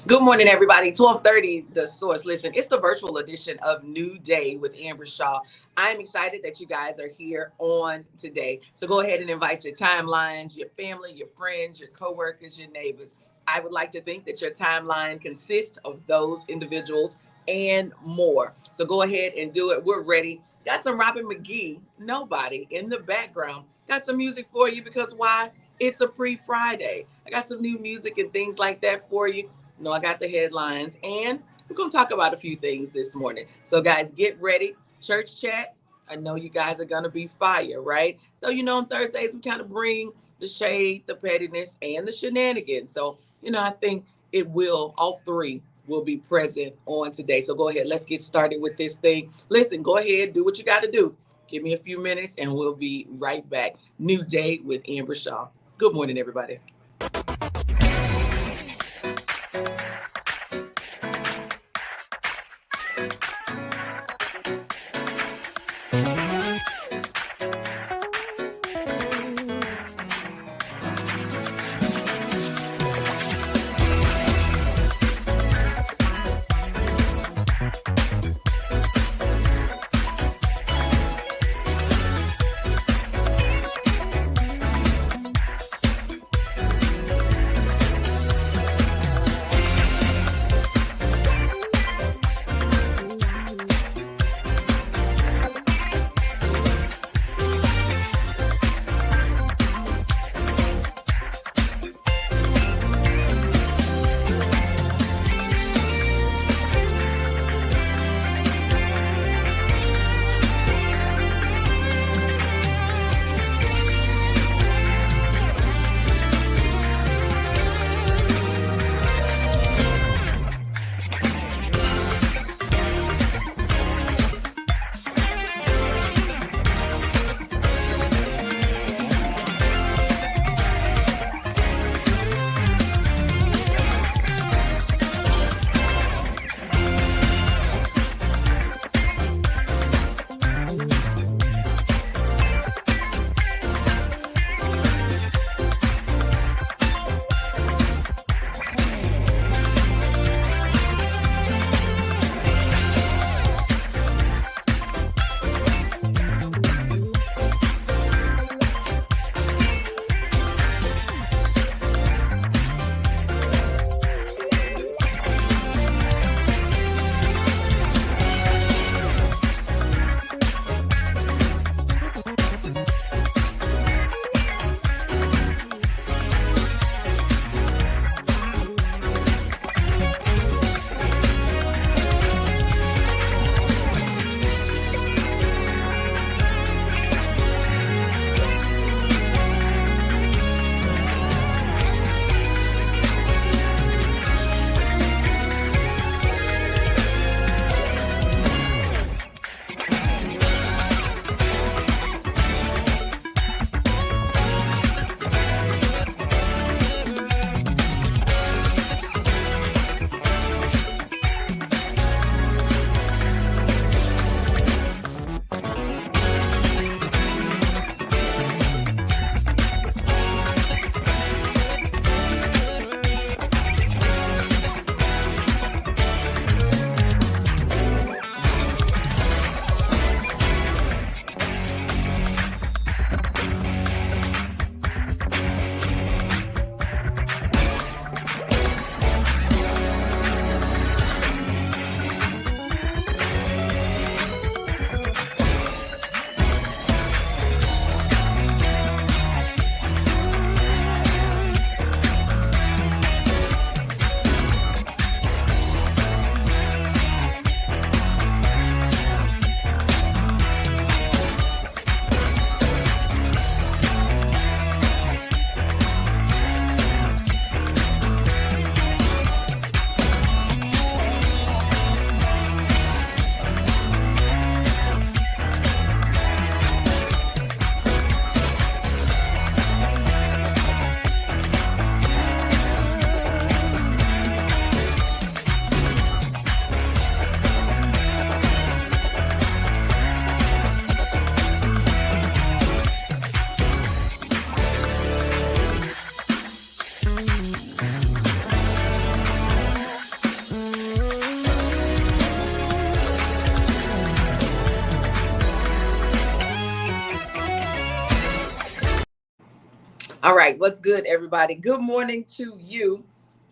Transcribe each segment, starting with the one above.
Good morning, everybody. 12:30, The Source. Listen, it's the virtual edition of New Day with Amber Shaw. I'm excited that you guys are here on today. So go ahead and invite your timelines, your family, your friends, your coworkers, your neighbors. I would like to think that your timeline consists of those individuals and more. So go ahead and do it. We're ready. Got some Robin McGee, Nobody, in the background. Got some music for you because why? It's a pre-Friday. I got some new music and things like that for you. No, I got the headlines, and we're going to talk about a few things this morning. So, guys, get ready. Church chat. I know you guys are going to be fire, right? So, on Thursdays, we kind of bring the shade, the pettiness, and the shenanigans. So, I think all three will be present on today. So, go ahead. Let's get started with this thing. Listen, go ahead. Do what you got to do. Give me a few minutes, and we'll be right back. New Day with Amber Shaw. Good morning, everybody. All right, what's good, everybody? Good morning to you.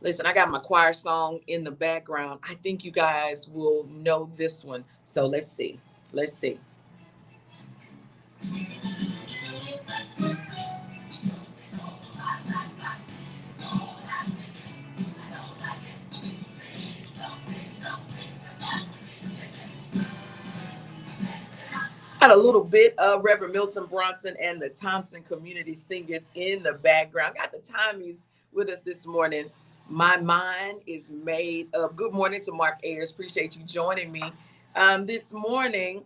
Listen, I got my choir song in the background. I think you guys will know this one. So let's see. Let's see. Got a little bit of Reverend Milton Bronson and the Thompson Community Singers in the background. Got the Tommies with us this morning. My mind is made up. Good morning to Mark Ayers. Appreciate you joining me this morning.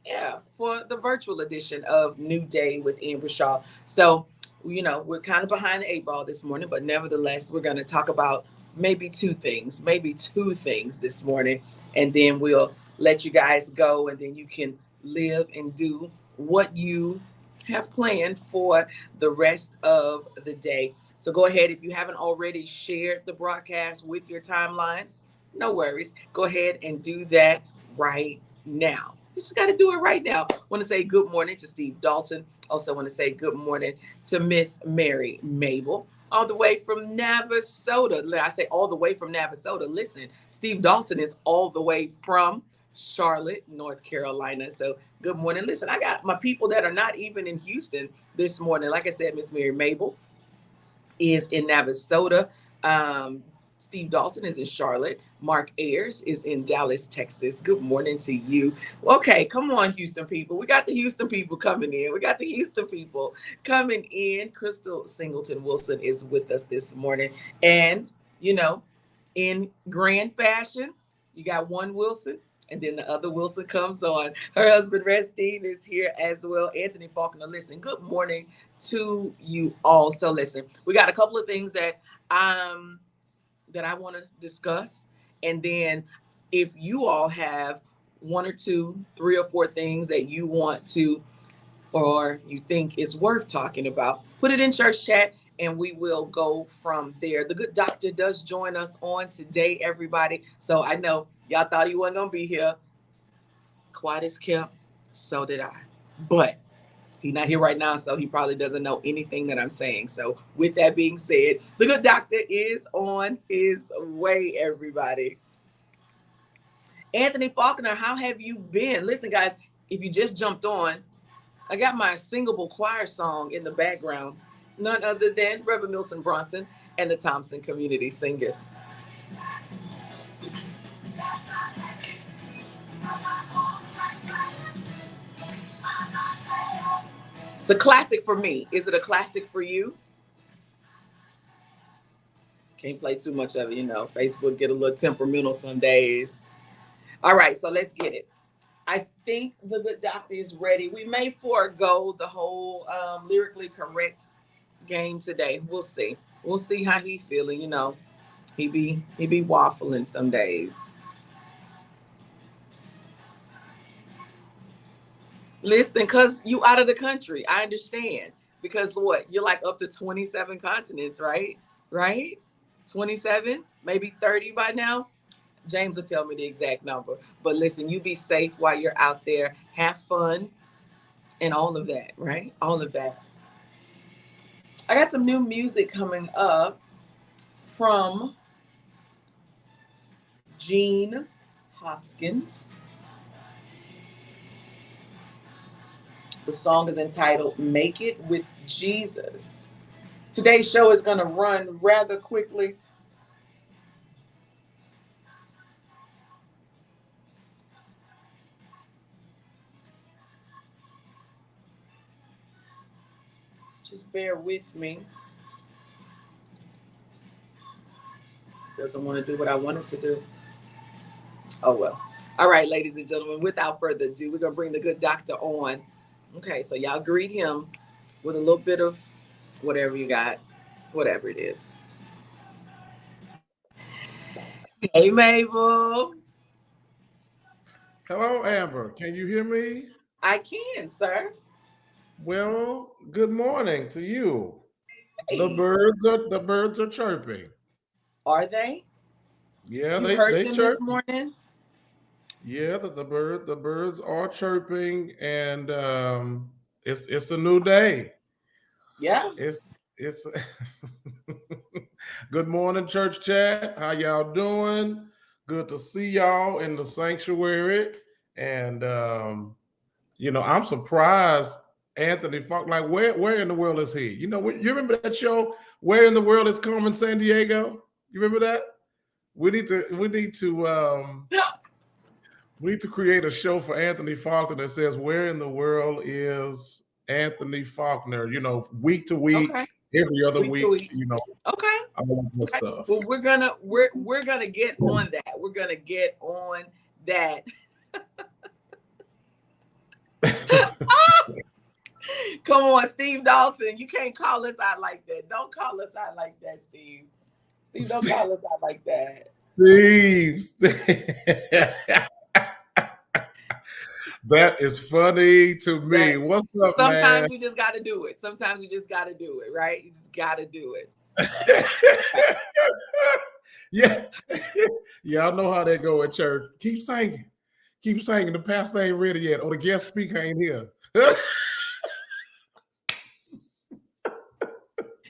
Yeah, for the virtual edition of New Day with Amber Shaw. So, we're kind of behind the eight ball this morning, but nevertheless, we're going to talk about maybe two things this morning, and then we'll let you guys go, and then you can live and do what you have planned for the rest of the day. So go ahead, if you haven't already shared the broadcast with your timelines, no worries. Go ahead and do that right now. You just got to do it right now. Want to say good morning to Steve Dalton. Also want to say good morning to Miss Mary Mable, all the way from Navasota. I say all the way from Navasota. Listen, Steve Dalton is all the way from Charlotte, North Carolina. So good morning. Listen, I got my people that are not even in Houston this morning. Like I said, Miss Mary Mable is in Navasota. Steve Dawson is in Charlotte. Mark Ayers is in Dallas, Texas. Good morning to you. Okay, come on, Houston people. We got the Houston people coming in. We got the Houston people coming in. Crystal Singleton Wilson is with us this morning. And, in grand fashion, you got one Wilson, and then the other Wilson comes on. Her husband, Restine, is here as well. Anthony Faulkner, listen, good morning to you all. So listen, we got a couple of things that I want to discuss. And then if you all have one or two, three or four things that you want to, or you think is worth talking about, put it in church chat and we will go from there. The good doctor does join us on today, everybody. So I know y'all thought he wasn't going to be here. Quiet as kept. So did I. But he's not here right now, so he probably doesn't know anything that I'm saying. So with that being said, the good doctor is on his way, everybody. Anthony Faulkner, how have you been? Listen, guys, if you just jumped on, I got my singable choir song in the background. None other than Reverend Milton Bronson and the Thompson Community Singers. It's a classic for me. Is it a classic for you? Can't play too much of it, Facebook get a little temperamental some days. All right, so let's get it. I think the good doctor is ready. We may forego the whole lyrically correct game today. We'll see. We'll see how he feeling. He be waffling some days. Listen, cause you out of the country. I understand. Because what? You're like up to 27 continents, right? Right? 27, maybe 30 by now. James will tell me the exact number. But listen, you be safe while you're out there. Have fun and all of that, right? All of that. I got some new music coming up from Gene Hoskins. The song is entitled Make It With Jesus. Today's show is going to run rather quickly. Just bear with me. Doesn't want to do what I wanted to do. Oh, well. All right, ladies and gentlemen, without further ado, we're going to bring the good doctor on. Okay, so y'all greet him with a little bit of whatever you got, whatever it is. Hey, Mabel. Hello, Amber. Can you hear me? I can, sir. Well, good morning to you. The Hey. birds are chirping. Are they? Yeah, You they heard they them this chirp. morning? Yeah, the birds are chirping, and it's a new day. Yeah. It's it's good morning, church chat. How y'all doing? Good to see y'all in the sanctuary. And I'm surprised Anthony Funk, like where in the world is he? You remember that show, Where in the World is Carmen San Diego? You remember that? We need to create a show for Anthony Faulkner that says, "Where in the world is Anthony Faulkner?" Week to week, Okay. every other Week to week. week. Okay. All of this Okay. stuff. Well, we're gonna get on that. We're gonna get on that. Come on, Steve Dalton. You can't call us out like that. Don't call us out like that, Steve. Steve, don't call us out like that. Steve. That is funny to me. What's up, man? Sometimes we just got to do it. Sometimes you just got to do it, right? You just got to do it. Yeah. Y'all know how that go at church. Keep singing. Keep singing. The pastor ain't ready yet, or the guest speaker ain't here.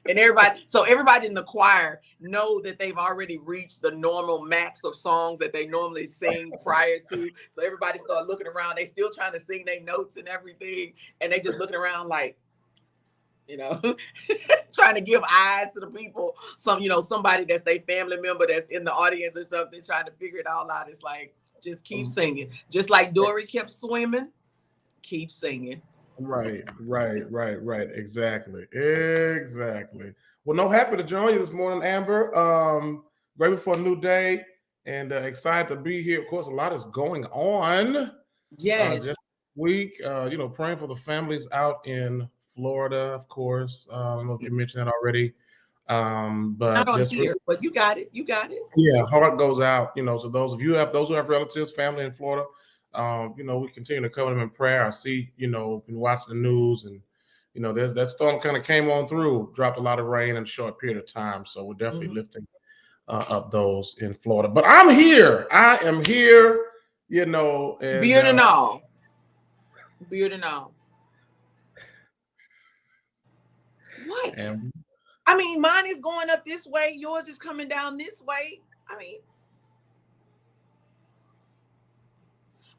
And everybody in the choir know that they've already reached the normal max of songs that they normally sing prior to. So everybody start looking around. They still trying to sing their notes and everything. And they just looking around like, trying to give eyes to the people. Somebody that's their family member that's in the audience or something, trying to figure it all out. It's like, just keep singing. Just like Dory kept swimming, keep singing. Right. Exactly. Well, no, happy to join you this morning, Amber. Grateful for a new day and excited to be here. Of course, a lot is going on. Yes. Just week, praying for the families out in Florida, of course. I don't know if you mentioned that already. But not on here, but you got it. Yeah, heart goes out, to those who have relatives, family in Florida. We continue to cover them in prayer. I see, been watching the news, and there's that storm kind of came on through, dropped a lot of rain in a short period of time. So we're definitely lifting up those in Florida. But I'm here. I am here, and beard and all. What? I mean, mine is going up this way. Yours is coming down this way. I mean,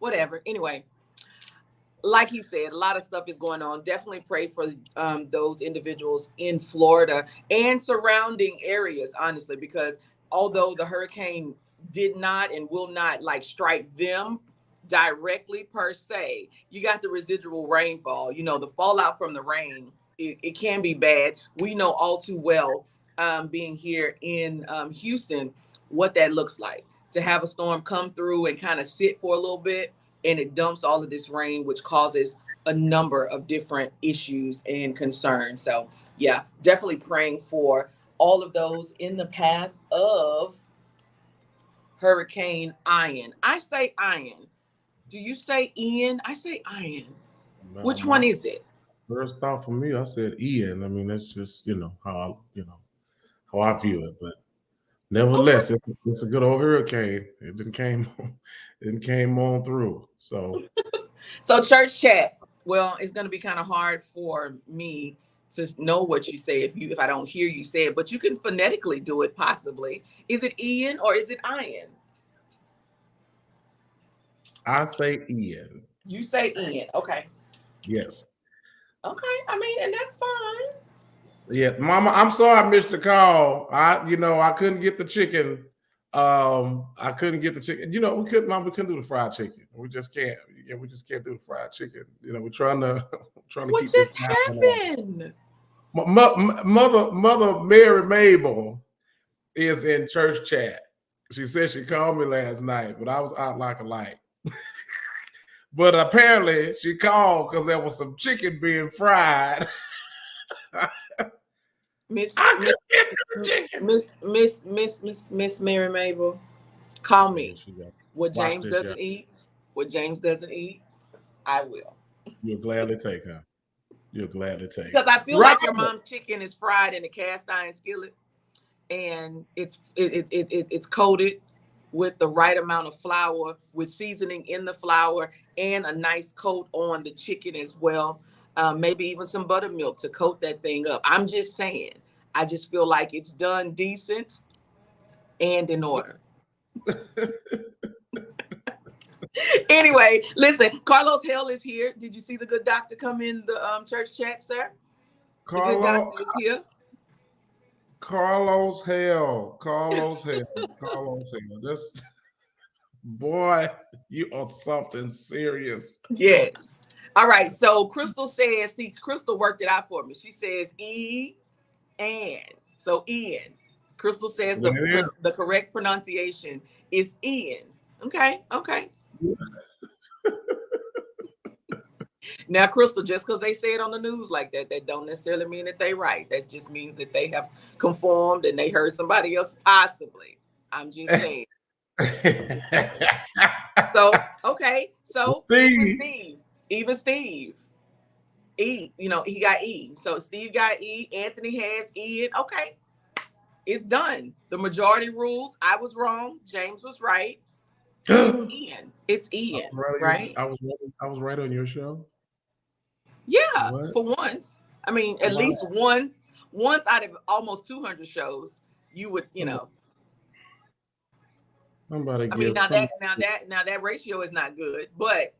whatever. Anyway, like he said, a lot of stuff is going on. Definitely pray for those individuals in Florida and surrounding areas, honestly, because although the hurricane did not and will not strike them directly per se, you got the residual rainfall. The fallout from the rain, it can be bad. We know all too well, being here in Houston, what that looks like, to have a storm come through and kind of sit for a little bit, and it dumps all of this rain, which causes a number of different issues and concerns. So yeah, definitely praying for all of those in the path of Hurricane Ian. I say Ian. Do you say Ian? I say Ian. Which one is it? First thought for me, I said Ian. I mean, that's just how I view it. But nevertheless, it's a good old hurricane. It didn't came on through. So church chat. Well, it's going to be kind of hard for me to know what you say if I don't hear you say it, but you can phonetically do it possibly. Is it Ian or is it Ian? I say Ian. You say Ian. Okay. Yes. Okay. I mean, and that's fine. Yeah, Mama, I'm sorry I missed the call. I couldn't get the chicken. I couldn't get the chicken. We couldn't do the fried chicken. We just can't. Yeah, we just can't do the fried chicken. We're trying to what keep just happened? Mother Mary Mable is in church chat. She said she called me last night, but I was out like a light. But apparently she called because there was some chicken being fried. Miss Mary Mable, call me. What James doesn't eat, I will. You'll gladly take her. You'll gladly take. Because I feel like your mom's chicken is fried in a cast iron skillet, and it's coated with the right amount of flour, with seasoning in the flour, and a nice coat on the chicken as well. maybe even some buttermilk to coat that thing up. I'm just saying. I just feel like it's done decent and in order. Anyway, listen, Carlos Hell is here. Did you see the good doctor come in the church chat, sir? The good doctor is here. Carlos Hell. Just boy, you are something serious. Yes. All right. So Crystal says, see, Crystal worked it out for me. She says Ian. So Ian. Crystal says the correct pronunciation is Ian. Okay. Now, Crystal, just because they say it on the news like that, that don't necessarily mean that they're right. That just means that they have conformed and they heard somebody else possibly. I'm just saying. So, okay. So even Steve. E, he got E. So Steve got E. Anthony has Ian. Okay. It's done. The majority rules. I was wrong. James was right. It's Ian. Right? I was right on your show. Yeah, what? For once. I mean, at least once out of almost 200 shows, you would, Somebody I mean, now that ratio is not good, but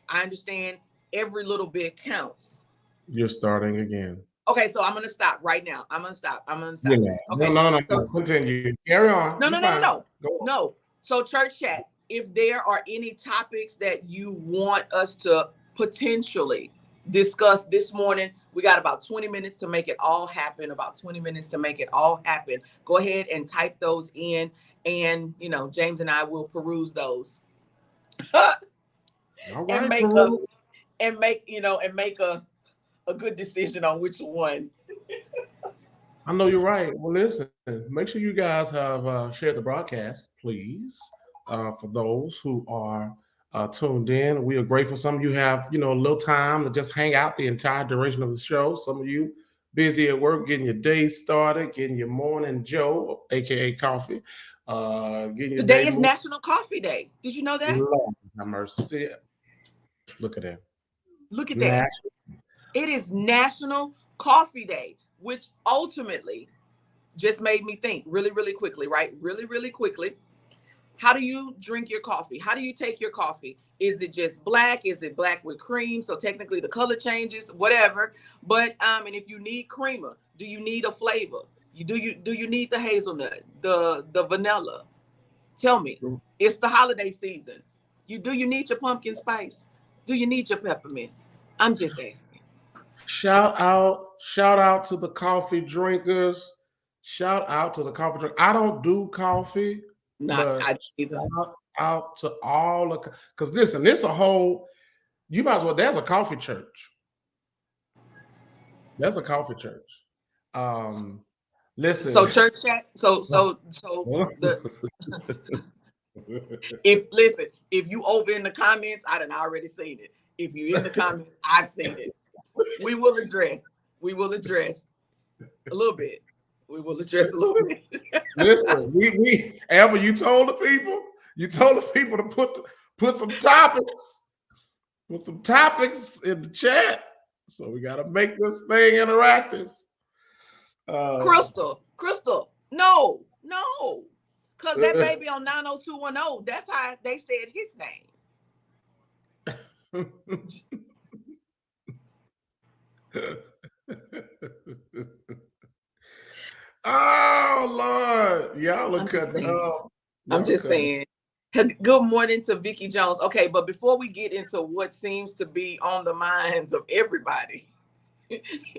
I understand every little bit counts. You're starting again. Okay, so I'm gonna stop right now. I'm gonna stop. Yeah. Okay. No. So, continue. Carry on. No. So, church chat, if there are any topics that you want us to potentially discuss this morning, we got about 20 minutes to make it all happen. Go ahead and type those in, and James and I will peruse those. All right, and make a good decision on which one. I know you're right. Well, listen, make sure you guys have shared the broadcast, please. For those who are tuned in, we are grateful. Some of you have, a little time to just hang out the entire duration of the show. Some of you busy at work, getting your day started, getting your morning Joe, aka coffee. Today is National Coffee Day. Did you know that? Lord have mercy. Look at that. That. It is National Coffee Day, which ultimately just made me think really, really quickly, right? Really, really quickly. How do you drink your coffee? How do you take your coffee? Is it just black? Is it black with cream? So technically the color changes, whatever. But and if you need creamer, do you need a flavor? Do you need the hazelnut, the vanilla? Tell me. It's the holiday season. Do you need your pumpkin spice? Do you need your peppermint? I'm just asking. Shout out to the coffee drinkers. Shout out to the coffee drinkers. I don't do coffee. But shout out to all the, because listen, this a whole, you might as well, there's a coffee church. Listen. So church chat. If you over in the comments, I done already seen it. If you in the comments, I've seen it. We will address a little bit. Listen, we Amber, you told the people to put some topics in the chat. So we got to make this thing interactive. Crystal, no, because that baby on 90210, that's how they said his name. Oh Lord, y'all are cutting up. I'm just saying. Good morning to Vicky Jones. Okay, but before we get into what seems to be on the minds of everybody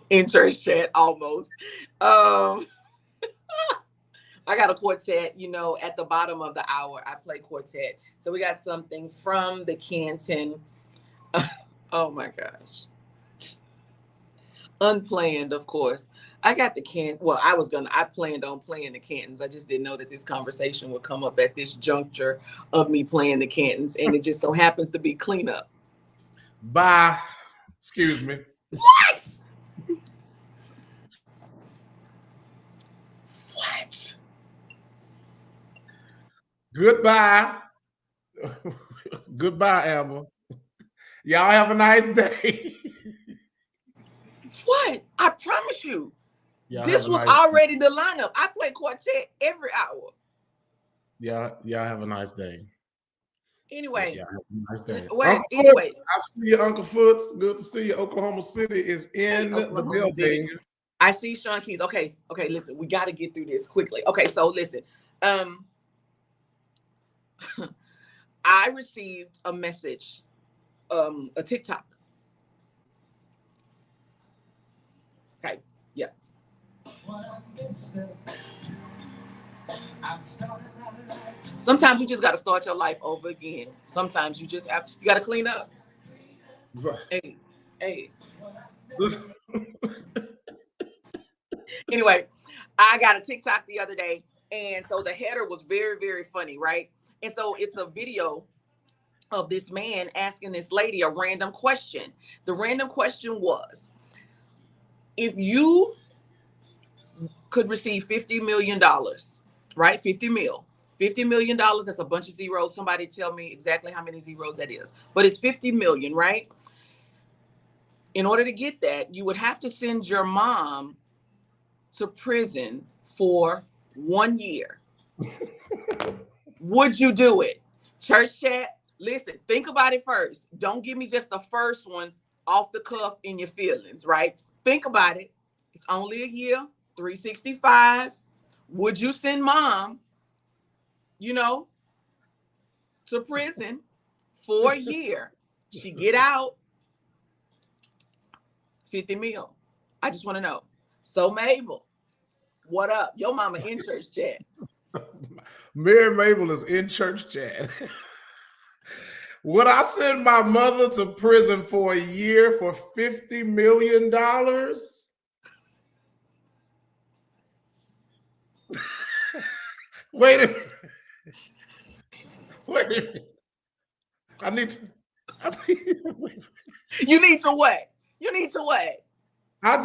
in church chat, almost, I got a quartet. At the bottom of the hour, I play quartet. So we got something from the Canton. Oh my gosh, unplanned, of course. I got the I planned on playing the Cantons. I just didn't know that this conversation would come up at this juncture of me playing the Cantons. And it just so happens to be cleanup. Bye. Excuse me. What? Goodbye. Goodbye, Amber. Y'all have a nice day. What? I promise you. Y'all This have a was nice already the lineup. I play quartet every hour. y'all have a nice day. Anyway, Yeah, have a nice day. wait. Uncle Anyway, Foots, I see you, Uncle Foots. Good to see you. Oklahoma City is in the Oklahoma City. building. I see Sean Keys. Okay. Listen, we got to get through this quickly. Okay, so listen. I received a message, a TikTok. Okay, yeah. Sometimes you just got to start your life over again. Sometimes you just have, you got to clean up. Hey. Anyway, I got a TikTok the other day, and so the header was very, very funny, right? And so it's a video of this man asking this lady a random question. The random question was, if you could receive $50 million, right? 50 million, that's a bunch of zeros. Somebody tell me exactly how many zeros that is. But it's 50 million, right? In order to get that, you would have to send your mom to prison for 1 year. Would you do it? Church chat, listen, think about it first. Don't give me just the first one off the cuff in your feelings, right? Think about it. It's only a year, 365. Would you send mom, to prison for a year? She get out, 50 mil. I just want to know. So Mabel, what up? Your mama in church chat. Mary Mabel is in church chat. Would I send my mother to prison for a year for $50 million? Wait a minute. Wait a minute. You need to what? You need to what? I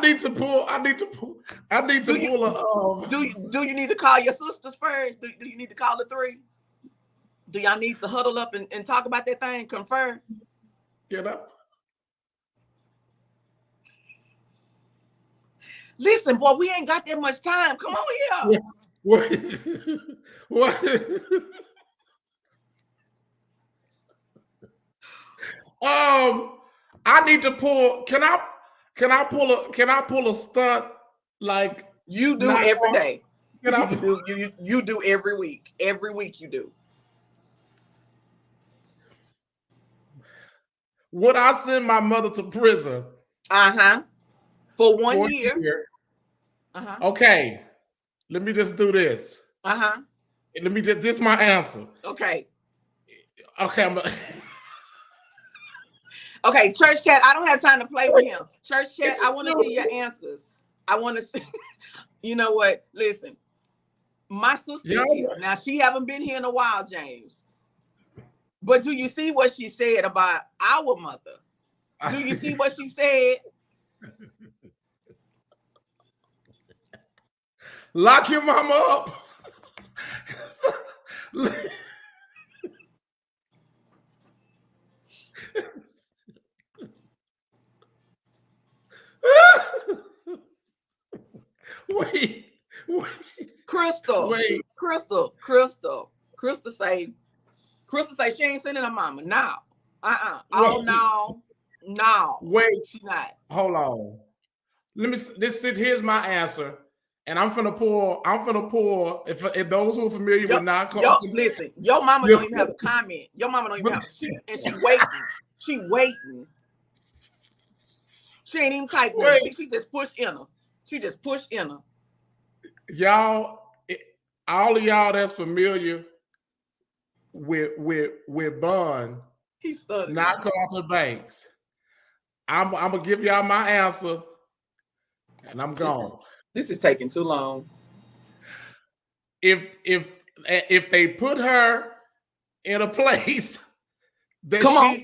need to pull a Do you need to call your sisters first? Do you need to call the three? Do y'all need to huddle up and talk about that thing? Confirm? Get up. Listen, boy, we ain't got that much time. Come on here. What? I need to pull. Can I pull a stunt like you do every day? You do every week. Every week you do. Would I send my mother to prison? For 1 year. Okay. Let me just do this. This is my answer. Okay. Okay, church chat, I don't have time to play with him. Church chat, I want to see your answers. I want to see. You know what? Listen, my sister's here. Now, she haven't been here in a while, James. But do you see what she said about our mother? Do you see what she said? Lock your mama up. Wait. Crystal say she ain't sending her mama. No. Oh, no. Wait. She's not. Hold on. Here's my answer. And I'm finna pull. If those who are familiar with listen, your mama don't even have a comment. Your mama don't even have. She waiting. She waiting. She ain't even typing. She just pushed enter. Y'all, all of y'all that's familiar with Bun, he's studying. Not Carter Banks. I'm gonna give y'all my answer, and I'm gone. This is taking too long. If they put her in a place that can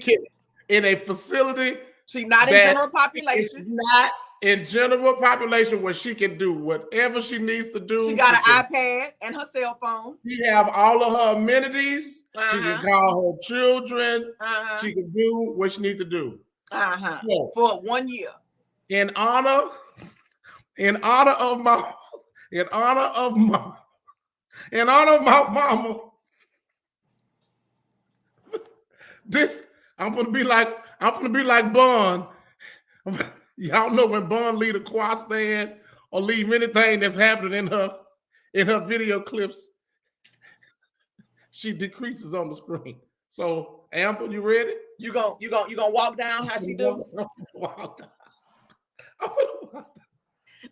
in a facility, she's not in general population. Not in general population where she can do whatever she needs to do. She got an iPad and her cell phone. She have all of her amenities. She can call her children. She can do what she needs to do. So, for 1 year. in honor of my in honor of my mama, this I'm gonna be like Bun. Y'all know when Bun lead a choir stand or leave anything that's happening in her video clips, she decreases on the screen. So Amber, you ready? You gonna walk down how she do?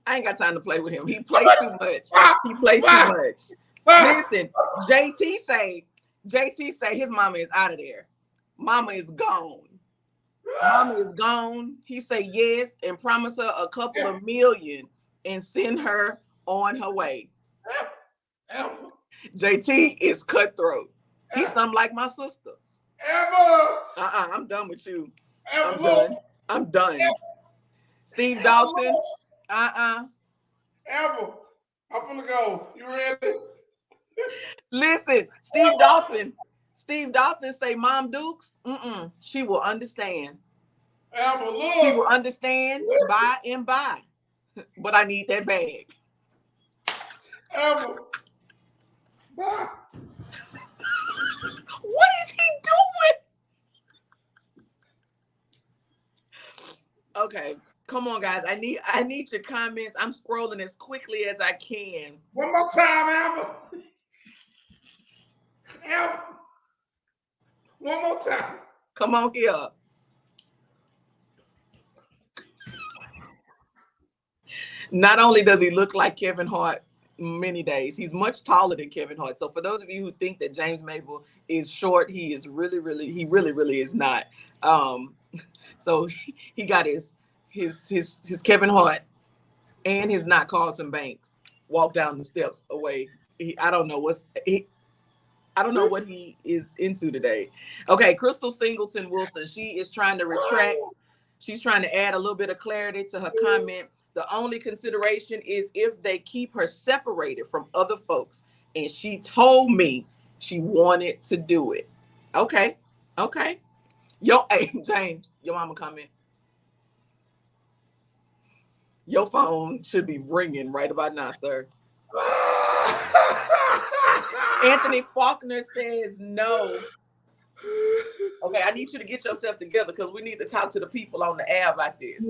I ain't got time to play with him. He play too much. He play too much. Listen, JT say his mama is out of there. Mama is gone. Mama is gone. He say yes and promise her a couple of million and send her on her way. JT is cutthroat. He's something like my sister. I'm done with you. I'm done. Steve Dawson. Amber, I'm gonna go. You ready? Listen, Steve Dawson say Mom Dukes, she will understand. Amber, look. She will understand by and by. But I need that bag. Amber. Bye. What is he doing? Okay, come on, guys. I need your comments. I'm scrolling as quickly as I can. One more time, Amber. Amber. One more time. Come on here. Not only does he look like Kevin Hart many days, he's much taller than Kevin Hart. So for those of you who think that James Mable is short, he is really is not. So he got his Kevin Hart and his not Carlton Banks walk down the steps away. I don't know what he is into today. Okay, Crystal Singleton Wilson. She is trying to retract. She's trying to add a little bit of clarity to her comment. The only consideration is if they keep her separated from other folks. And she told me she wanted to do it. Okay. Hey, James, your mama comment. Your phone should be ringing right about now, sir. Anthony Faulkner says no. Okay, I need you to get yourself together because we need to talk to the people on the air about this.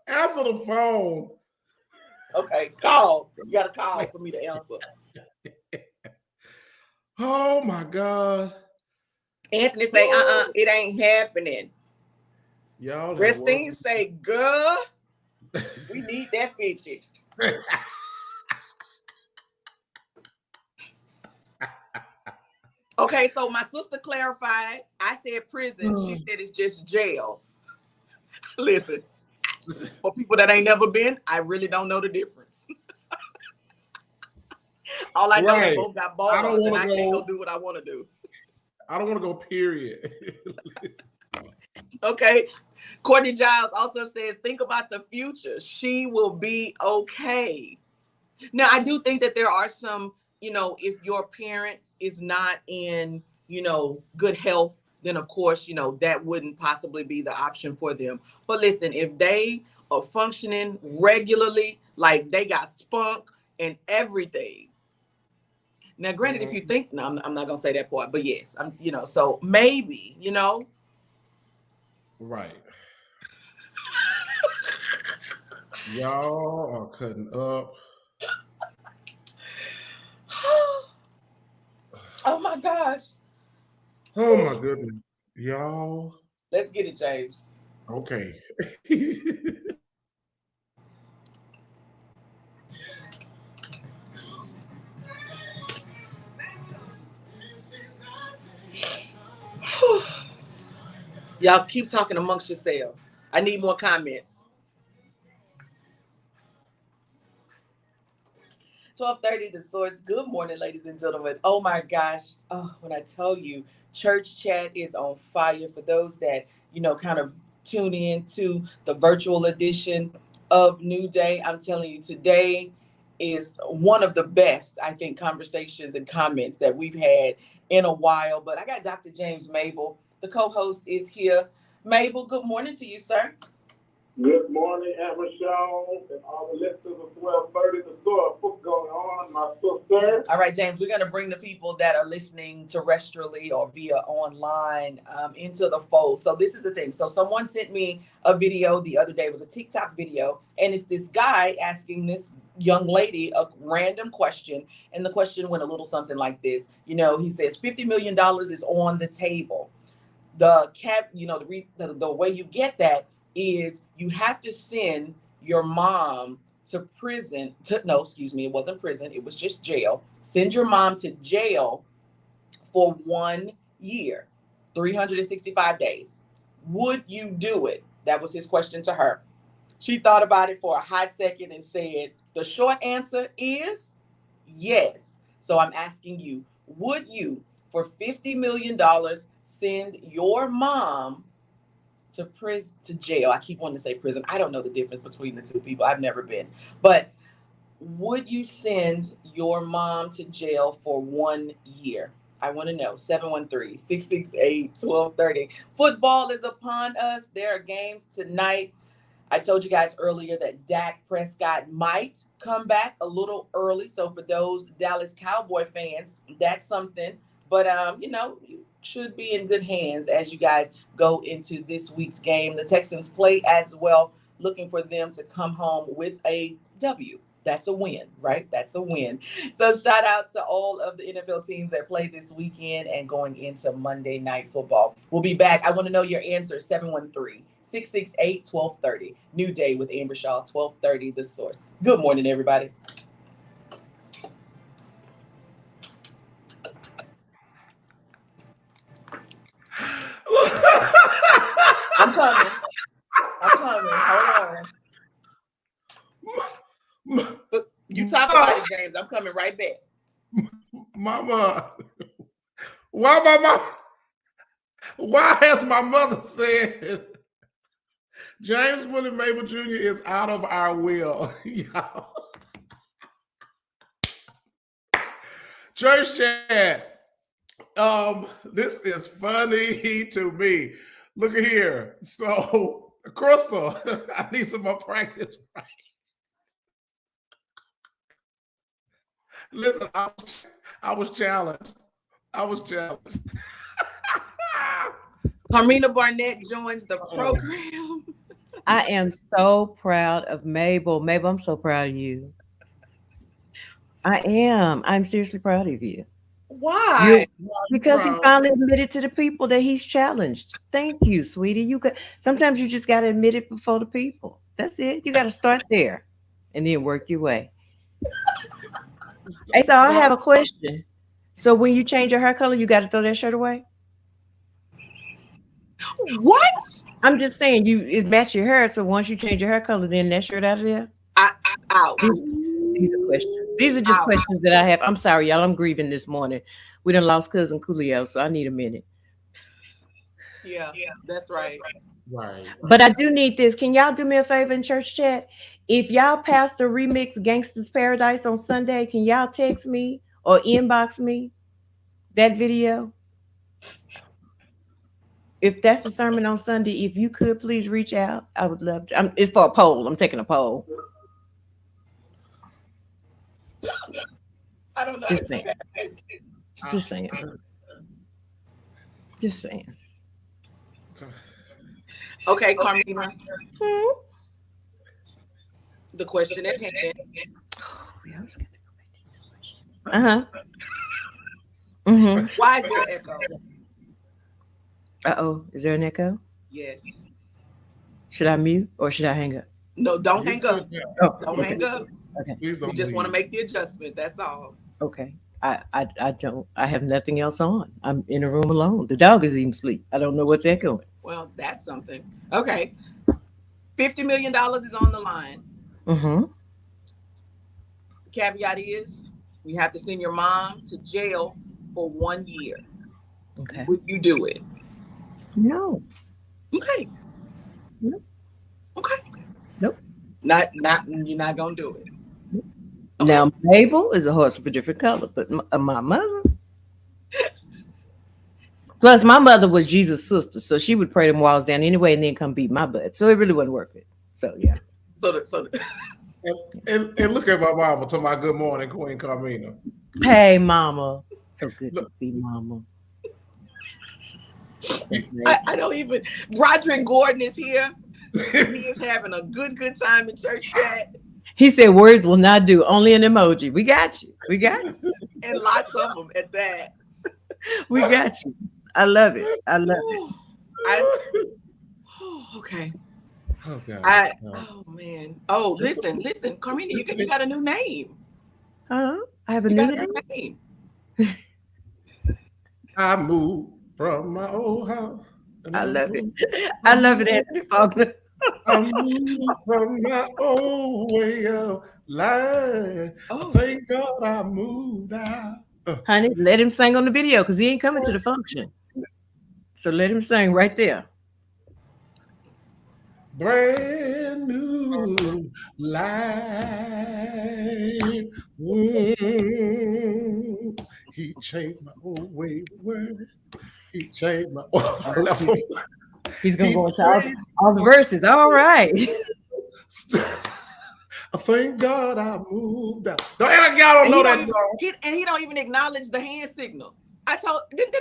Answer the phone. Okay, call. You got to call for me to answer. Oh my God. Anthony say, it ain't happening. Y'all. Restine say, girl, we need that 50. Okay, so my sister clarified. I said prison. She said it's just jail. Listen, for people that ain't never been, I really don't know the difference. All I know they both got bars and I can't go do what I want to do. I don't want to go, period. Okay. Courtney Giles also says, think about the future. She will be okay. Now, I do think that there are some, if your parent is not in, good health, then of course, that wouldn't possibly be the option for them. But listen, if they are functioning regularly, like they got spunk and everything. Now, granted, if you think, no, I'm not going to say that part, but yes, so maybe, Right. Y'all are cutting up. Oh my gosh. Oh my goodness. Y'all. Let's get it, James. Okay. Y'all keep talking amongst yourselves. I need more comments. 12:30 The Source. Good morning, ladies and gentlemen. Oh my gosh. Oh, when I tell you, church chat is on fire. For those that, kind of tune in to the virtual edition of New Day, I'm telling you, today is one of the best, I think, conversations and comments that we've had in a while. But I got Dr. James Mable. The co-host is here. Mabel, good morning to you, sir. Good morning, Amazon, and all the listeners of 1230 The Source. What's going on, my sister? All right, James, we're going to bring the people that are listening terrestrially or via online into the fold. So this is the thing. So someone sent me a video the other day. It was a TikTok video, and it's this guy asking this young lady a random question. And the question went a little something like this. You know, he says $50 million is on the table. The way you get that is you have to send your mom to prison. It wasn't prison. It was just jail. Send your mom to jail for 1 year, 365 days. Would you do it? That was his question to her. She thought about it for a hot second and said, the short answer is yes. So I'm asking you, would you, for $50 million, send your mom to jail? I keep wanting to say prison. I don't know the difference between the two people. I've never been. But would you send your mom to jail for 1 year? I want to know. 713-668-1230. Football is upon us. There are games tonight. I told you guys earlier that Dak Prescott might come back a little early. So for those Dallas Cowboy fans, that's something. But, you should be in good hands as you guys go into this week's game. The Texans play as well, looking for them to come home with a W. That's a win, right? That's a win. So shout out to all of the NFL teams that play this weekend and going into Monday Night Football. We'll be back. I want to know your answer. 713-668-1230. New Day with Amber Shaw, 1230 The Source. Good morning, everybody. I'm coming. Hold on. You talk about it, James. I'm coming right back. Mama, why has my mother said James Mable Jr. is out of our will? Y'all. Church chat. This is funny to me. Look at here. So, Crystal, I need some more practice. Listen, I was challenged. Carmina Barnett joins the program. I am so proud of Mabel. Mabel, I'm so proud of you. I am. I'm seriously proud of you. Why? Because he finally admitted to the people that he's challenged. Thank you, sweetie. Sometimes you just got to admit it before the people. That's it. You got to start there and then work your way. Hey, so I have a question. So when you change your hair color, you got to throw that shirt away? What? I'm just saying, it match your hair. So once you change your hair color, then that shirt out of there? Out. These are questions. These are just questions that I have. I'm sorry, y'all. I'm grieving this morning. We done lost cousin Coolio, so I need a minute. Yeah, that's right. Right. But I do need this. Can y'all do me a favor in church chat? If y'all pastor remix Gangsta's Paradise on Sunday, can y'all text me or inbox me that video? If that's the sermon on Sunday, if you could please reach out, I would love to. It's for a poll. I'm taking a poll. I don't know. Just saying. Okay, Carmina. The question at hand. We always got to go back to these questions. Mm-hmm. Why is there echo? Is there an echo? Yes. Should I mute or should I hang up? No, don't hang up. Don't hang up. Okay. Please don't. We just want to make the adjustment. That's all. Okay. I don't. I have nothing else on. I'm in a room alone. The dog is even asleep. I don't know what's echoing. Well, that's something. Okay. $50 million is on the line. Mm-hmm. The caveat is you have to send your mom to jail for 1 year. Okay. Would you do it? No. Okay. Nope. Okay. Nope. Not you're not gonna do it. Okay. Now Mabel is a horse of a different color, but my mother. Plus, my mother was Jesus' sister, so she would pray them walls down anyway and then come beat my butt. So it really wasn't worth it. So yeah. So And look at my mama to my good morning, Queen Carmina. Hey, mama. So good to see mama. I don't even. Roderick Gordon is here. He is having a good time in church chat. He said words will not do, only an emoji. We got you. We got you. And lots of them at that. We got you. I love it. I love it. Okay. Oh, God. Oh man. Oh, listen, Carmina, you got a new name. I have a new name. I moved from my old house. I love it. I love it, Anthony Faulkner. I moved from my old way of life. Oh. Thank God I moved out. Honey, let him sing on the video because he ain't coming to the function. So let him sing right there. Brand new life. He changed my old way of work. He changed my old He's gonna go into all the verses. All right. Thank God I moved out. Y'all don't know that song. He don't even acknowledge the hand signal. I couldn't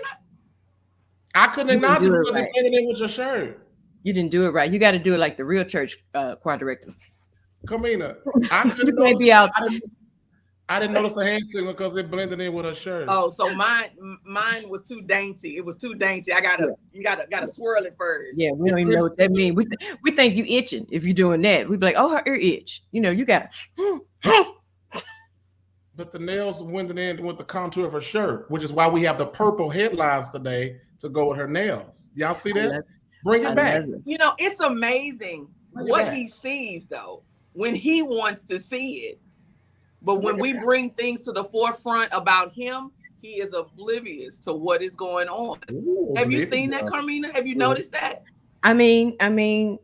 acknowledge it because it blended in with your shirt. You didn't do it right. You got to do it like the real church choir directors. Carmina, I didn't notice the hand signal because it blended in with her shirt. Oh, so mine was too dainty. It was too dainty. You gotta swirl it first. Yeah, we don't even know what that means. We think you itching if you're doing that. We'd be like, oh, her ear itch. You know, you got. But the nails blended in with the contour of her shirt, which is why we have the purple headlines today to go with her nails. Y'all see that? Bring it back. You know, it's amazing what he sees though when he wants to see it. But when we bring things to the forefront about him, he is oblivious to what is going on. Ooh, have you seen that, Carmina? Have you noticed that? I mean,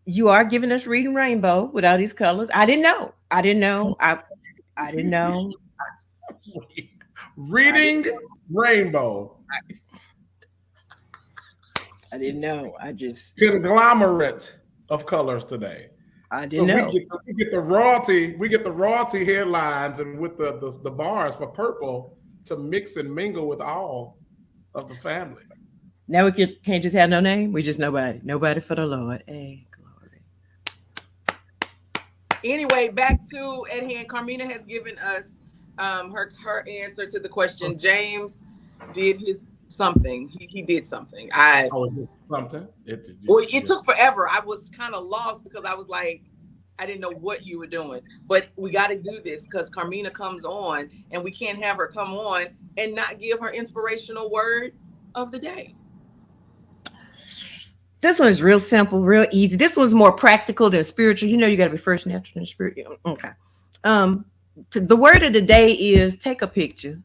you are giving us reading rainbow with all these colors. I didn't know. I didn't know. Reading rainbow. I didn't know. I just conglomerate of colors today. I didn't know. We get the royalty headlines and with the bars for purple to mix and mingle with all of the family. Now we can't just have no name. We just nobody for the Lord. Hey, glory. Anyway, back to at hand. Carmina has given us her answer to the question. James did his something. He did something. Something. It took forever. I was kind of lost because I was like, I didn't know what you were doing. But we got to do this because Carmina comes on, and we can't have her come on and not give her inspirational word of the day. This one is real simple, real easy. This one's more practical than spiritual. You know, you got to be first natural and spiritual. Okay. The word of the day is take a picture.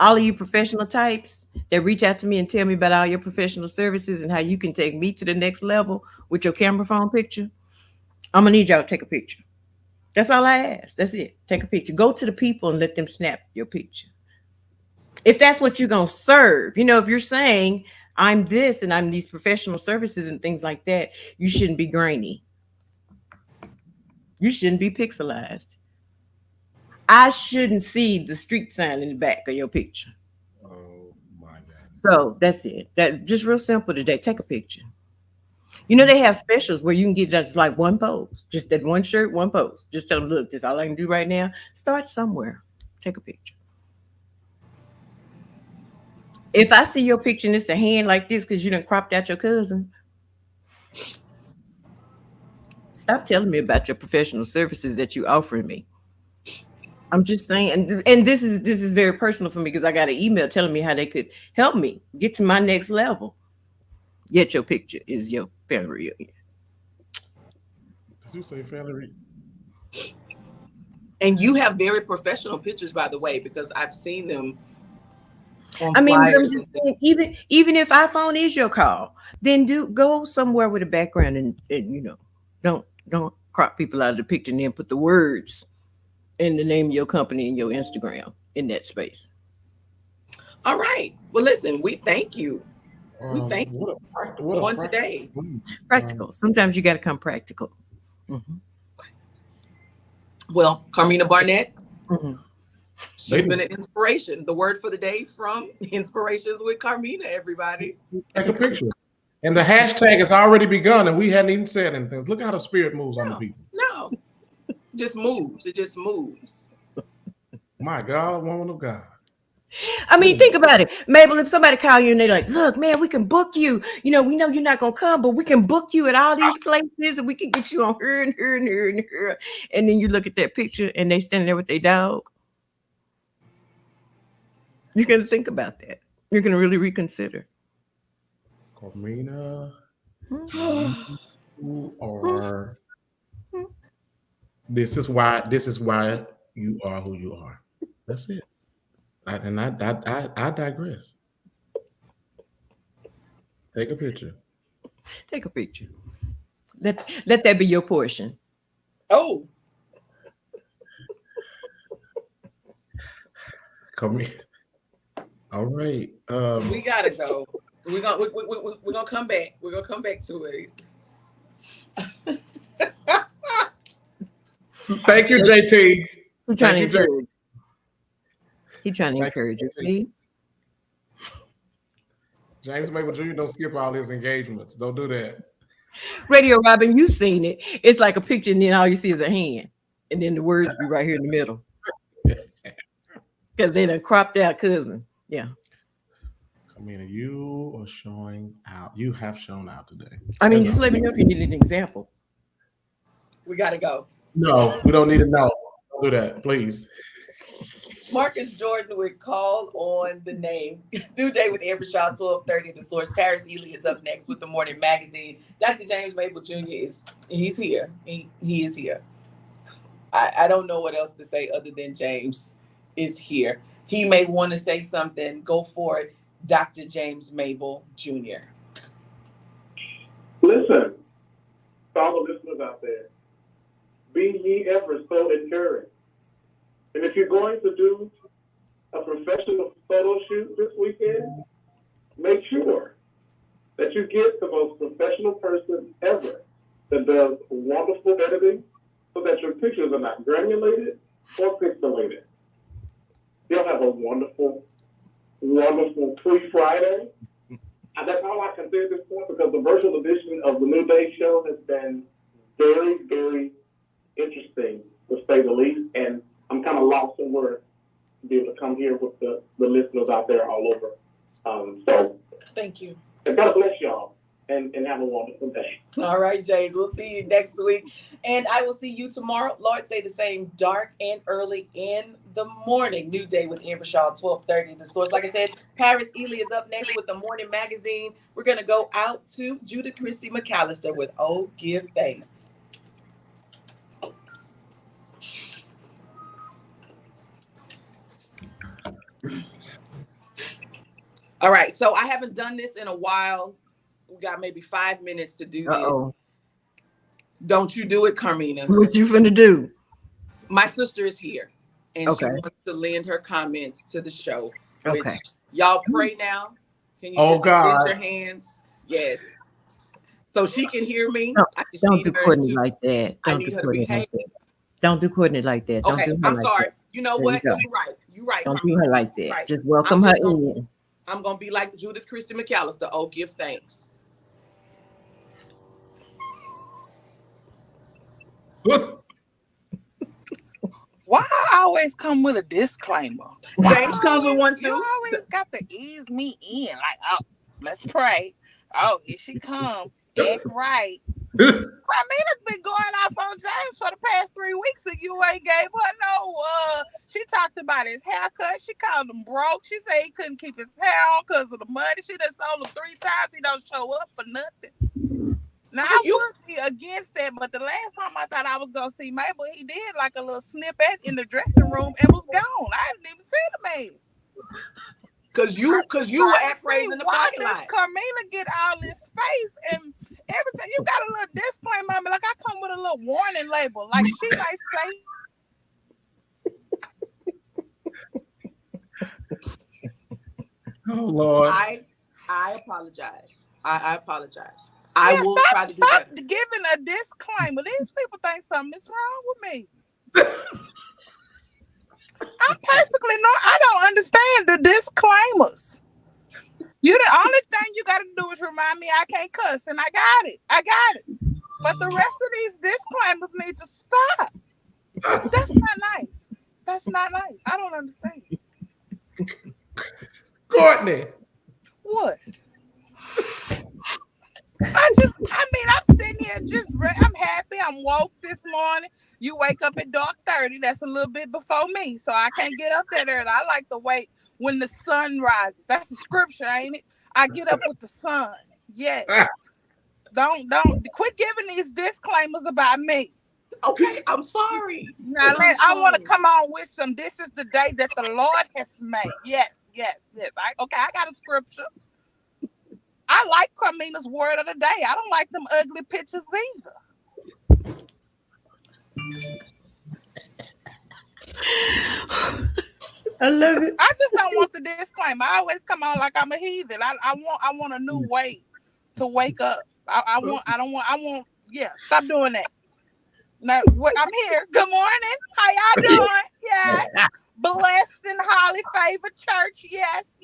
All of you professional types that reach out to me and tell me about all your professional services and how you can take me to the next level with your camera phone picture, I'm going to need y'all to take a picture. That's all I ask. That's it. Take a picture. Go to the people and let them snap your picture. If that's what you're going to serve, you know, if you're saying I'm this and I'm these professional services and things like that, you shouldn't be grainy. You shouldn't be pixelized. I shouldn't see the street sign in the back of your picture. Oh my God. So that's it. That just real simple today. Take a picture. You know, they have specials where you can get just like one pose, just that one shirt, one pose. Just tell them, look, this is all I can do right now. Start somewhere. Take a picture. If I see your picture and it's a hand like this because you done cropped out your cousin, stop telling me about your professional services that you offering me. I'm just saying, and this is very personal for me because I got an email telling me how they could help me get to my next level. Yet your picture is your family reunion. Did you say family reunion? And you have very professional pictures, by the way, because I've seen them. I mean, even if iPhone is your call, then go somewhere with a background and you know, don't crop people out of the picture and then put the words in the name of your company and your Instagram in that space. All right. Well, listen, we thank you. We thank you what a on today. Practical. Sometimes you got to come practical. Mm-hmm. Well, Carmina Barnett, Mm-hmm. she's been an inspiration. The word for the day from Inspirations with Carmina, everybody. Take a picture. And the hashtag has already begun, and we hadn't even said anything. Look how the spirit moves on the people. No, just moves. It just moves. My God, woman of God. I mean, think about it, Mabel. If somebody call you and they're like, "Look, man, we can book you. You know, we know you're not gonna come, but we can book you at all these places, and we can get you on her and her and her and her." And then you look at that picture, and they standing there with their dog. You're gonna think about that. You're gonna really reconsider. Carmina, you are. This is why you are who you are. That's it. I digress. Take a picture. Take a picture. Let that be your portion. Oh, Carmina. All right. we gotta go. We're gonna come back. We're gonna come back to it. Thank you, JT. He's trying to encourage. He's trying to encourage you. See? James Mable Jr. don't skip all his engagements. Don't do that. Radio Robin, you seen it. It's like a picture, and then all you see is a hand, and then the words be right here in the middle. Because they done cropped out cousin. Yeah. Carmina, you are showing out. You have shown out today. I mean, just let me know if you need an example. We gotta go. No, we don't need to know. Don't do that, please. Marcus Jordan would call on the name. New Day with Amber Shaw, 12:30. The Source. Paris Ely is up next with the Morning Magazine. Dr. James Mable Jr. he's here. He is here. I don't know what else to say other than James is here. He may want to say something. Go for it, Dr. James Mable Jr. Listen, to all the listeners out there, be ye ever so encouraged. And if you're going to do a professional photo shoot this weekend, make sure that you get the most professional person ever that does wonderful editing so that your pictures are not granulated or pixelated. You'll have a wonderful, wonderful pre-Friday. And that's all I can say at this point because the virtual edition of the New Day show has been very, very interesting, to say the least. And I'm kind of lost in words to be able to come here with the listeners out there all over. So thank you. And God bless y'all and have a wonderful day. All right, James. We'll see you next week. And I will see you tomorrow. Lord, say the same, dark and early in the morning. New Day with Amber Shaw, 12:30. The Source. Like I said, Paris Ely is up next with the Morning Magazine. We're going to go out to Judith Christie McAllister with Oh, Give Thanks. All right, so I haven't done this in a while. We got maybe 5 minutes to do this. Don't you do it, Carmina. What you finna do? My sister is here, and she wants to lend her comments to the show. Which y'all pray now. Can you just lift your hands? Yes. So she can hear me. Don't do Courtney like that. Don't do Courtney like that. Don't do Courtney like that. Okay, I'm sorry. You know what? You're right. You're right. Don't do her like that. Right. Just welcome her in. I'm going to be like Judith Christie McAllister. Oh, give thanks. Why I always come with a disclaimer? James comes with one too. You always got to ease me in. Like, oh, let's pray. Oh, here she come. Act right. Carmina's been going off on James for the past 3 weeks, and you ain't gave her no. She talked about his haircut. She called him broke. She said he couldn't keep his hair on because of the money. She done sold him 3 times. He don't show up for nothing. Now I would be against that, but the last time I thought I was gonna see Mabel, he did like a little snippet in the dressing room and was gone. I didn't even see the man. Cause you were at praise in the parking lot. Why does Carmina get all this space and every time you got a little disclaimer, like I come with a little warning label, like she might say. Oh Lord. I apologize. I apologize. I will try to do stop better. giving a disclaimer. These people think something is wrong with me. I'm perfectly I don't understand the disclaimers. You the only thing you gotta do is remind me I can't cuss, and I got it. But the rest of these disclaimers need to stop. That's not nice. I don't understand. Courtney. What? I'm sitting here I'm happy. I'm woke this morning. You wake up at dark 30. That's a little bit before me, so I can't get up that early. I like to wait when the sun rises. That's the scripture, ain't it? I get up with the sun. Yes. Don't quit giving these disclaimers about me. Okay, I'm sorry. Now I want to come on with some. This is the day that the Lord has made. Yes. I got a scripture. I like Carmina's word of the day. I don't like them ugly pictures either. I love it. I just don't want the disclaimer. I always come on like I'm a heathen. I want a new way to wake up. Stop doing that. Now, I'm here. Good morning. How y'all doing? Yes. Blessed and highly favored church. Yes.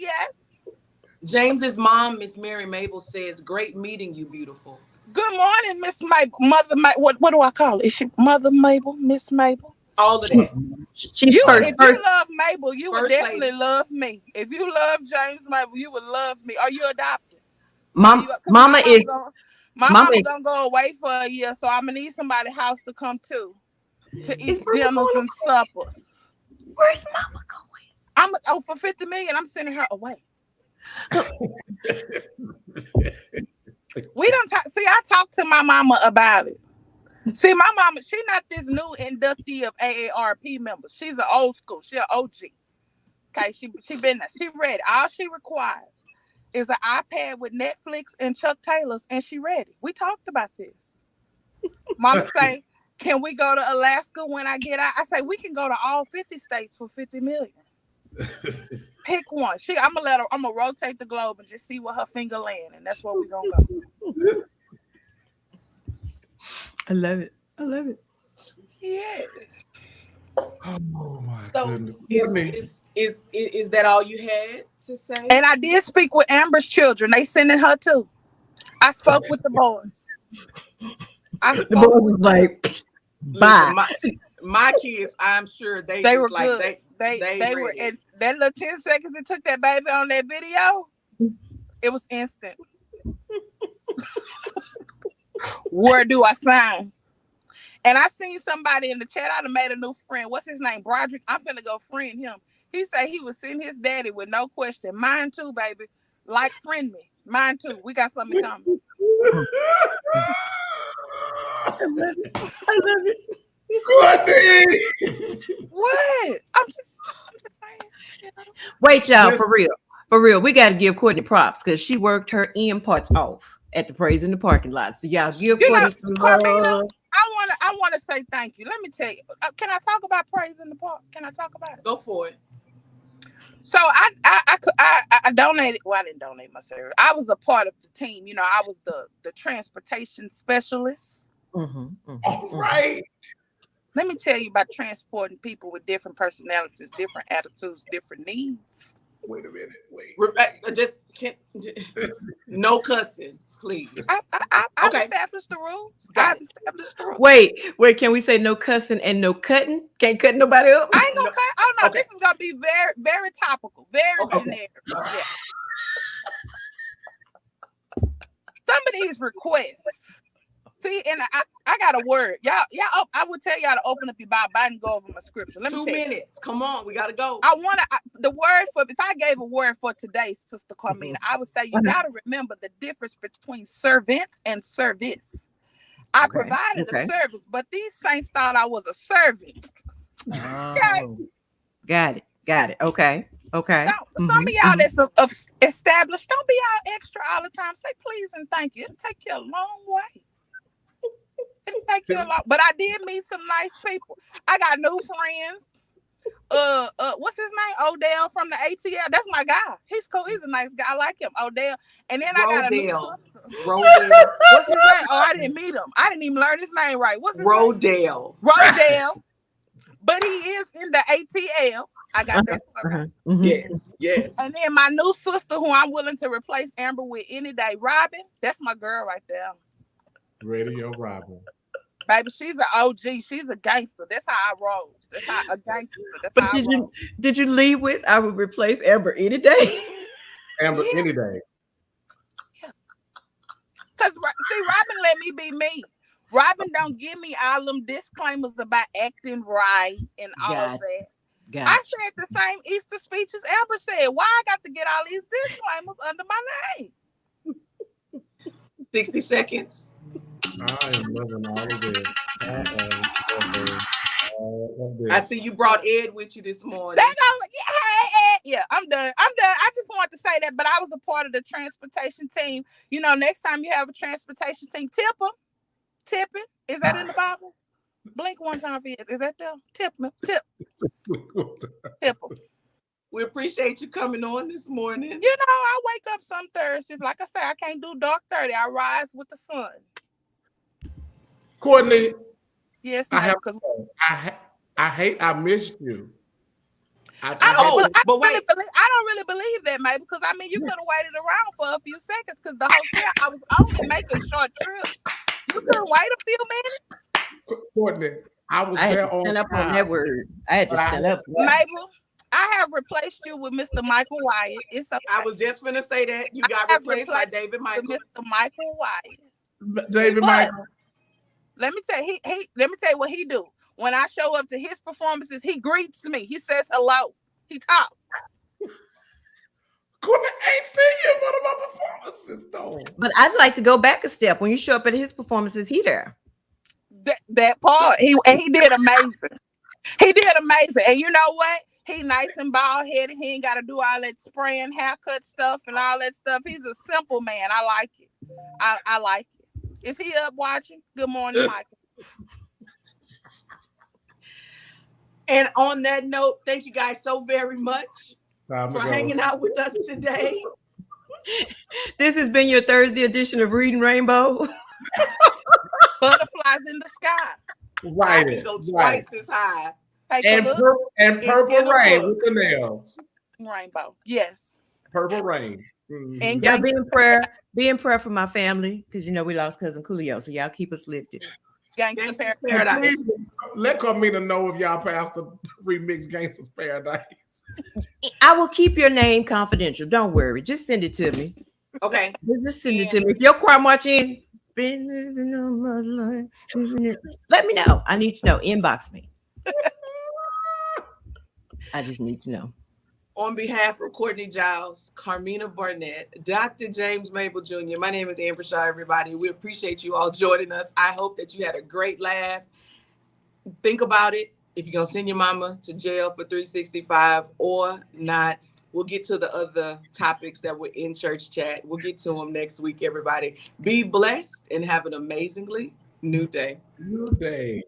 James's mom, Miss Mary Mable, says, "Great meeting you, beautiful." Good morning, Miss Mable. Mother Mable. What do I call it? Is she Mother Mable? Miss Mable? All of that. If you love Mable, you would First definitely lady. love me. If you love James Mable, you would love me. Are you adopted? Mama gonna go away for a year, so I'm gonna need somebody's house to come to eat dinners and suppers. Where's Mama going? For $50 million, I'm sending her away. We don't talk. See, I talked to my mama about it. See, my mama, she's not this new inductee of AARP members. She's an old school. She's an OG. Okay, she been there. She read it. All she requires is an iPad with Netflix and Chuck Taylor's, and she ready. We talked about this. Mama say, can we go to Alaska when I get out? I say, we can go to all 50 states for $50 million. Pick one. I'm gonna rotate the globe and just see where her finger land, and that's where we're gonna go. I love it. Yes. Oh my So goodness. is that all you had to say? And I did speak with Amber's children. They sending her too. I spoke with the boys. The boy was like, bye. Listen, my kids, I'm sure they were like good. They were in that little 10 seconds it took that baby on that video. It was instant. Where do I sign? And I seen somebody in the chat. I'd have made a new friend. What's his name? Broderick. I'm finna go friend him. He said he was seeing his daddy with no question. Mine too, baby. Like, friend me. Mine too. We got something coming. I love it. What? I'm just saying. Wait, y'all, for real. We got to give Courtney props because she worked her end parts off at the praise in the parking lot. So y'all give Courtney some Carmina, love. I want to say thank you. Let me tell you. Can I talk about praise in the park? Can I talk about it? Go for it. So I donated. Well, I didn't donate my service. I was a part of the team. You know, I was the transportation specialist. All right. Let me tell you about transporting people with different personalities, different attitudes, different needs. Wait a minute. No cussing, please. I've established the rules. Wait. Can we say no cussing and no cutting? Can't cut nobody up. I ain't gonna cut. Oh no, Okay. This is gonna be very, very topical, very generic. Yeah. Some of these requests. See, and I got a word. Y'all. I would tell y'all to open up your Bible and go over my scripture. Let me 2 tell minutes. Come on, we gotta go. The word for, if I gave a word for today, Sister Carmina, I would say you gotta remember the difference between servant and service. I provided a service, but these saints thought I was a servant. Okay. Got it. Okay. Now, some of y'all that's established, don't be all extra all the time. Say please and thank you. It'll take you a long way. It'll take you a long. But I did meet some nice people. I got new friends. what's his name? Odell from the ATL. That's my guy. He's cool. He's a nice guy. I like him. Odell. And then I got a new sister. Rodale. What's his name? Oh, I didn't meet him. I didn't even learn his name right. What's his name? Rodale. But he is in the ATL. I got that. Yes. And then my new sister, who I'm willing to replace Amber with any day, Robin. That's my girl right there. Radio Robin. Baby, she's an OG. She's a gangster. That's how I roll. That's how a gangster. That's But how I roll. did you lead with I would replace Amber any day? Amber any day. Because see, Robin let me be me. Robin don't give me all them disclaimers about acting right and all of that. I said the same Easter speech as Amber said. Why I got to get all these disclaimers under my name? 60 seconds. I am loving all of this. I see you brought Ed with you this morning. Yeah, I'm done. I just wanted to say that, but I was a part of the transportation team. You know, next time you have a transportation team, tip them. Tip it. Is that in the Bible? Blink one time for Is that there? Tip them. Tip. Tip them. We appreciate you coming on this morning. You know, I wake up some Thursdays. Like I say, I can't do dark 30. I rise with the sun. Courtney. Yes, I missed you. I don't really believe that, mate, because I mean, you could have waited around for a few seconds because the hotel, I was only making short trips. You could wait a few minutes. Courtney, I had to stand up on that word. I had to stand up. Mabel, I have replaced you with Mr. Michael Wyatt. It's okay. I was just going to say that. You got replaced by David Michael. Mr. Michael Wyatt. David Michael. Let me tell you, let me tell you what he do. When I show up to his performances, he greets me. He says hello. He talks. Courtney ain't seen you in one of my performances, though. But I'd like to go back a step. When you show up at his performances, he there. That part, he did amazing. He did amazing. And you know what? He nice and bald-headed. He ain't got to do all that spraying haircut stuff and all that stuff. He's a simple man. I like it. I like it. Is he up watching? Good morning, Michael. And on that note, thank you guys so very much for hanging out with us today. This has been your Thursday edition of Reading Rainbow. Butterflies in the sky. Right. I can go twice as high. And purple rain with the nails. Rainbow. Yes. Purple rain. Mm-hmm. And be in prayer for my family, because you know we lost cousin Coolio, so y'all keep us lifted. Gangsta's Paradise. Please, let Carmina know if y'all passed the remix Gangsta's Paradise. I will keep your name confidential. Don't worry. Just send it to me. Okay. Just send it to me. If your choir march in, been living on my life. Let me know. I need to know. Inbox me. I just need to know. On behalf of Courtney Giles, Carmina Barnett, Dr. James Mable Jr., my name is Amber Shaw, everybody. We appreciate you all joining us. I hope that you had a great laugh. Think about it. If you're going to send your mama to jail for 365 or not, we'll get to the other topics that were in church chat. We'll get to them next week, everybody. Be blessed and have an amazingly new day. New day.